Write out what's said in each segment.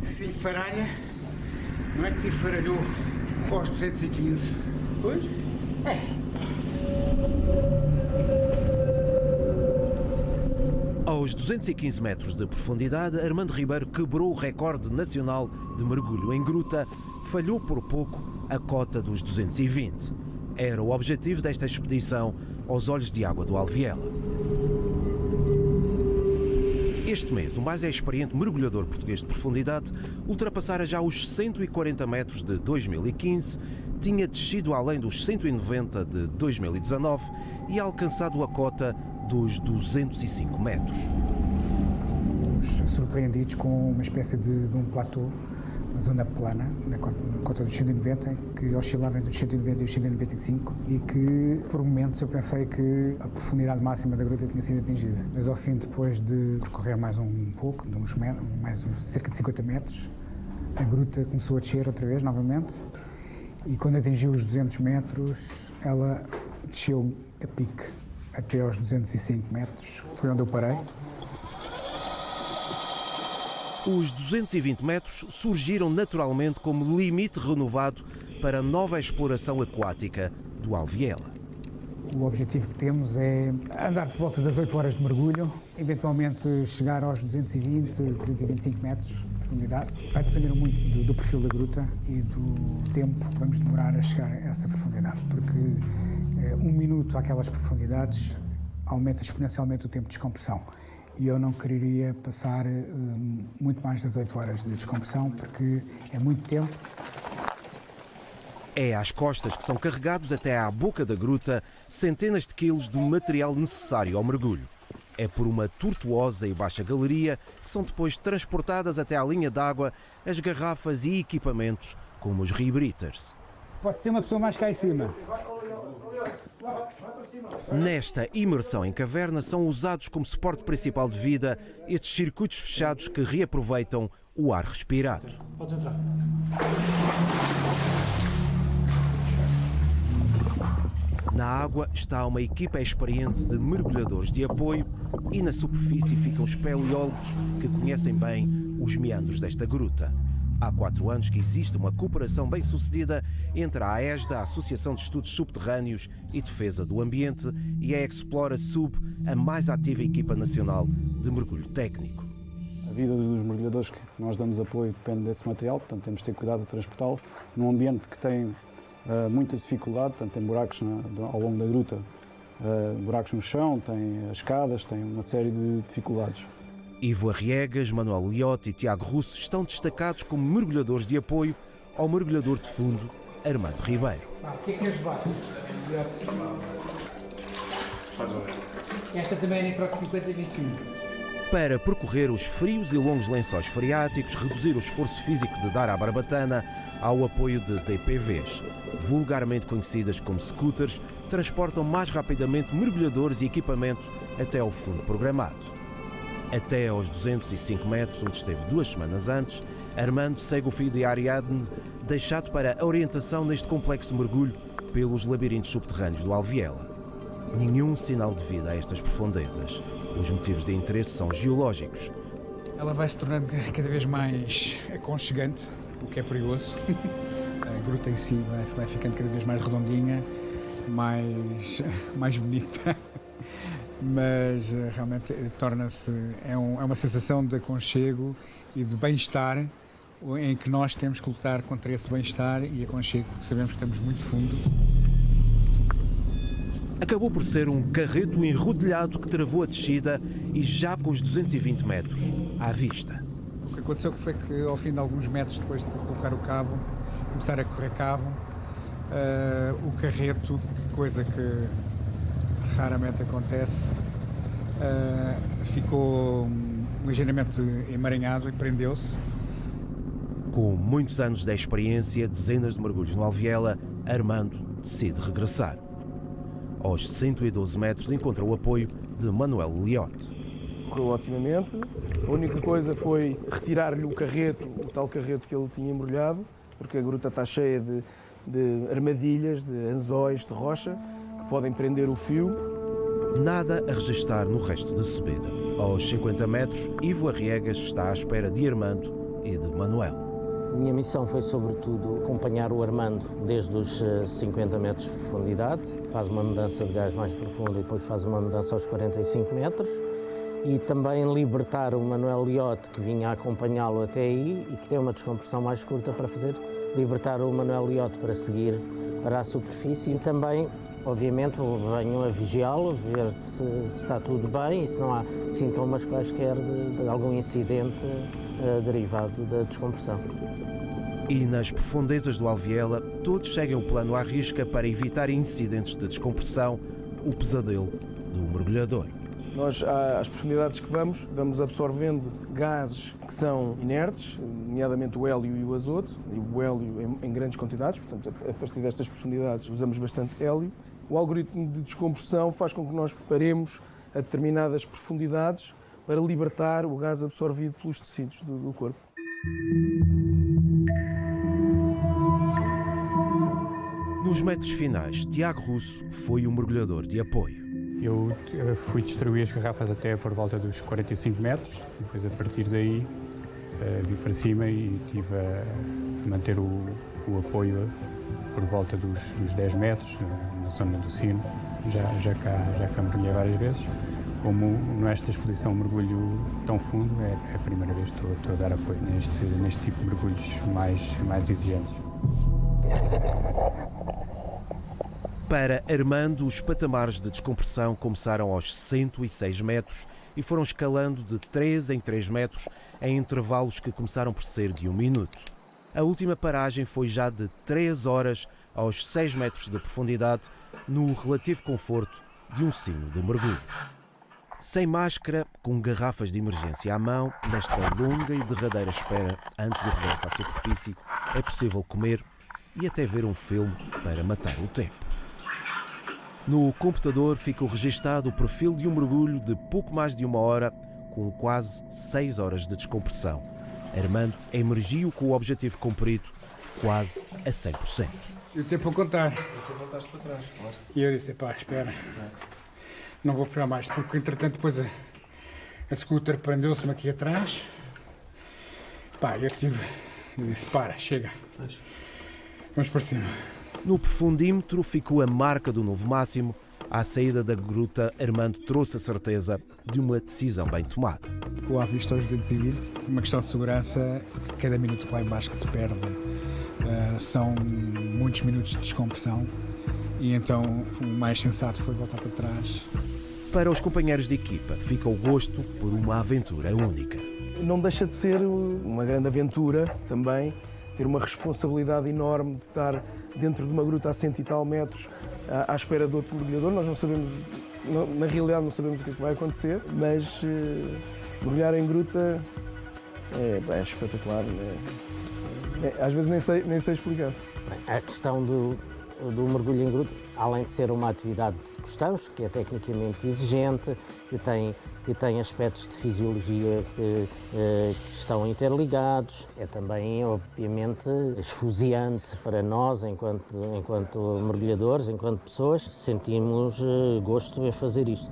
Se faralha, não é que se faralhou aos 215. Pois? É. Aos 215 metros de profundidade, Armando Ribeiro quebrou o recorde nacional de mergulho em gruta, falhou por pouco a cota dos 220. Era o objetivo desta expedição aos Olhos de Água do Alviela. Este mês, o mais experiente mergulhador português de profundidade ultrapassara já os 140 metros de 2015, tinha descido além dos 190 de 2019 e alcançado a cota dos 205 metros. Fomos surpreendidos com uma espécie de um platô, uma zona plana, na cota dos 190, que oscilava entre os 190 e os 195 e que, por momentos, eu pensei que a profundidade máxima da gruta tinha sido atingida. Mas ao fim, depois de percorrer mais um pouco, cerca de 50 metros, a gruta começou a descer outra vez, novamente, e quando atingiu os 200 metros, ela desceu a pique até aos 205 metros, foi onde eu parei. Os 220 metros surgiram naturalmente como limite renovado para a nova exploração aquática do Alviela. O objetivo que temos é andar por volta das 8 horas de mergulho, eventualmente chegar aos 220, 225 metros de profundidade. Vai depender muito do perfil da gruta e do tempo que vamos demorar a chegar a essa profundidade, porque 1 minuto àquelas profundidades aumenta exponencialmente o tempo de descompressão. E eu não quereria passar muito mais das 8 horas de descompressão, porque é muito tempo. É às costas que são carregados até à boca da gruta centenas de quilos do material necessário ao mergulho. É por uma tortuosa e baixa galeria que são depois transportadas até à linha d'água as garrafas e equipamentos como os rebreathers. Pode ser uma pessoa mais cá em cima. Nesta imersão em caverna são usados como suporte principal de vida estes circuitos fechados que reaproveitam o ar respirado. Podes entrar. Na água está uma equipa experiente de mergulhadores de apoio e na superfície ficam espeleólogos que conhecem bem os meandros desta gruta. Há 4 anos que existe uma cooperação bem-sucedida entre a AESDA, a Associação de Estudos Subterrâneos e Defesa do Ambiente, e a Explora Sub, a mais ativa equipa nacional de mergulho técnico. A vida dos mergulhadores que nós damos apoio depende desse material, portanto temos de ter cuidado de transportá-lo num ambiente que tem muita dificuldade, portanto tem buracos ao longo da gruta, buracos no chão, tem escadas, tem uma série de dificuldades. Ivo Arriegas, Manuel Liotte e Tiago Russo estão destacados como mergulhadores de apoio ao mergulhador de fundo Armando Ribeiro. O que é queres levar? Esta também é nitrox 50-21. Para percorrer os frios e longos lençóis freáticos, reduzir o esforço físico de dar à barbatana, há o apoio de DPVs, vulgarmente conhecidas como scooters, transportam mais rapidamente mergulhadores e equipamento até ao fundo programado. Até aos 205 metros, onde esteve 2 semanas antes, Armando segue o fio de Ariadne, deixado para a orientação neste complexo mergulho pelos labirintos subterrâneos do Alviela. Nenhum sinal de vida a estas profundezas. Os motivos de interesse são geológicos. Ela vai se tornando cada vez mais aconchegante, o que é perigoso. A gruta em si vai ficando cada vez mais redondinha, mais bonita. Mas realmente torna-se, é uma sensação de aconchego e de bem-estar, em que nós temos que lutar contra esse bem-estar e aconchego, porque sabemos que estamos muito fundo. Acabou por ser um carreto enrodilhado que travou a descida e já com os 220 metros à vista. O que aconteceu foi que ao fim de alguns metros depois de colocar o cabo, começar a correr cabo, o carreto, coisa que raramente acontece, ficou ligeiramente emaranhado e prendeu-se. Com muitos anos de experiência, dezenas de mergulhos no Alviela, Armando decide regressar. Aos 112 metros encontra o apoio de Manuel Liotte. Correu otimamente, a única coisa foi retirar-lhe o carreto, o tal carreto que ele tinha embrulhado, porque a gruta está cheia de armadilhas, de anzóis de rocha, que podem prender o fio. Nada a registar no resto da subida. Aos 50 metros, Ivo Arriegas está à espera de Armando e de Manuel. A minha missão foi, sobretudo, acompanhar o Armando desde os 50 metros de profundidade, faz uma mudança de gás mais profunda e depois faz uma mudança aos 45 metros, e também libertar o Manuel Liotte, que vinha a acompanhá-lo até aí e que tem uma descompressão mais curta para libertar o Manuel Liotte para seguir para a superfície, e também, obviamente, venho a vigiá-lo, ver se está tudo bem e se não há sintomas quaisquer de algum incidente derivado da descompressão. E nas profundezas do Alviela, todos seguem o plano à risca para evitar incidentes de descompressão, o pesadelo do mergulhador. Nós, às profundidades que vamos absorvendo gases que são inertes, nomeadamente o hélio e o azoto, e o hélio em grandes quantidades, portanto, a partir destas profundidades usamos bastante hélio. O algoritmo de descompressão faz com que nós paremos a determinadas profundidades para libertar o gás absorvido pelos tecidos do corpo. Nos metros finais, Tiago Russo foi o mergulhador de apoio. Eu fui distribuir as garrafas até por volta dos 45 metros, depois a partir daí vi para cima e estive a manter o apoio por volta dos 10 metros, na zona do sino. Já cá mergulhei várias vezes. Como nesta exposição mergulho tão fundo, é a primeira vez que estou a dar apoio neste tipo de mergulhos mais exigentes. Para Armando, os patamares de descompressão começaram aos 106 metros e foram escalando de 3 em 3 metros em intervalos que começaram por ser de 1 minuto. A última paragem foi já de 3 horas aos 6 metros de profundidade, no relativo conforto de um sino de mergulho. Sem máscara, com garrafas de emergência à mão, nesta longa e derradeira espera antes do regresso à superfície, é possível comer e até ver um filme para matar o tempo. No computador ficou registado o perfil de um mergulho de pouco mais de 1 hora, com quase 6 horas de descompressão. Armando emergiu com o objetivo cumprido quase a 100%. E o tempo a contar. Você voltaste para trás, claro. E eu disse, pá, espera, não vou puxar mais, porque entretanto depois a scooter prendeu-se-me aqui atrás. Pá, eu disse, para, chega, vamos para cima. No profundímetro ficou a marca do novo máximo. À saída da gruta, Armando trouxe a certeza de uma decisão bem tomada. Com a vista aos 220, uma questão de segurança, porque cada minuto que lá embaixo que se perde são muitos minutos de descompressão, e então o mais sensato foi voltar para trás. Para os companheiros de equipa, fica o gosto por uma aventura única. Não deixa de ser uma grande aventura também, ter uma responsabilidade enorme de estar dentro de uma gruta a 100 e tal metros à espera de outro mergulhador. Nós não sabemos, na realidade não sabemos o que é que vai acontecer, mas mergulhar em gruta é espetacular. Às vezes nem sei explicar. A questão do mergulho em gruta, além de ser uma atividade que gostamos, que é tecnicamente exigente, que tem aspectos de fisiologia que estão interligados, é também, obviamente, esfuziante para nós, enquanto mergulhadores, enquanto pessoas, sentimos gosto em fazer isto.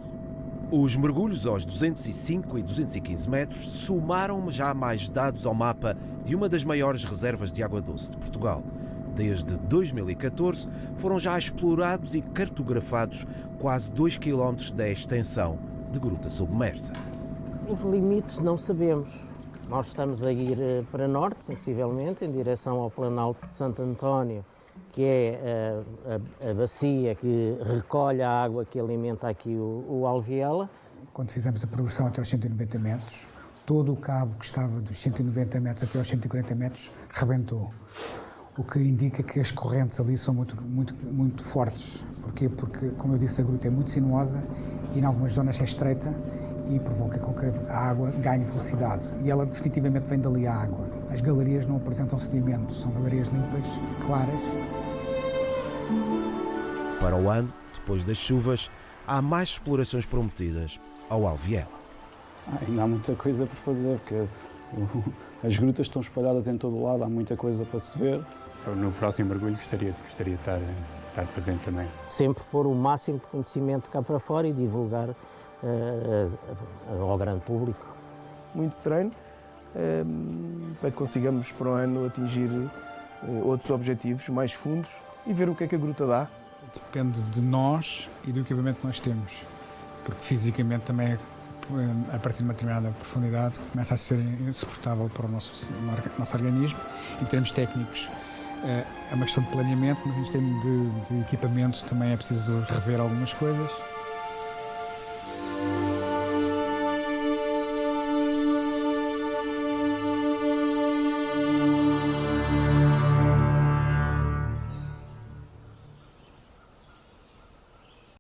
Os mergulhos aos 205 e 215 metros somaram já mais dados ao mapa de uma das maiores reservas de água doce de Portugal. Desde 2014 foram já explorados e cartografados quase 2 km da extensão de gruta submersa. Os limites não sabemos. Nós estamos a ir para norte, sensivelmente, em direção ao Planalto de Santo António, que é a bacia que recolhe a água que alimenta aqui o Alviela. Quando fizemos a progressão até aos 190 metros, todo o cabo que estava dos 190 metros até aos 140 metros rebentou. O que indica que as correntes ali são muito fortes. Porquê? Porque, como eu disse, a gruta é muito sinuosa e em algumas zonas é estreita e provoca com que a água ganhe velocidade. E ela definitivamente vem dali a água. As galerias não apresentam sedimento, são galerias limpas, claras. Para o ano, depois das chuvas, há mais explorações prometidas ao Alviela. Ainda há muita coisa por fazer, porque as grutas estão espalhadas em todo o lado, há muita coisa para se ver. No próximo mergulho gostaria de estar presente também. Sempre pôr o máximo de conhecimento cá para fora e divulgar ao grande público. Muito treino, para que consigamos para o ano atingir outros objetivos mais fundos e ver o que é que a gruta dá. Depende de nós e do equipamento que nós temos, porque fisicamente também, a partir de uma determinada profundidade, começa a ser insuportável para o nosso organismo. Em termos técnicos, é uma questão de planeamento, mas em termos de equipamento também é preciso rever algumas coisas.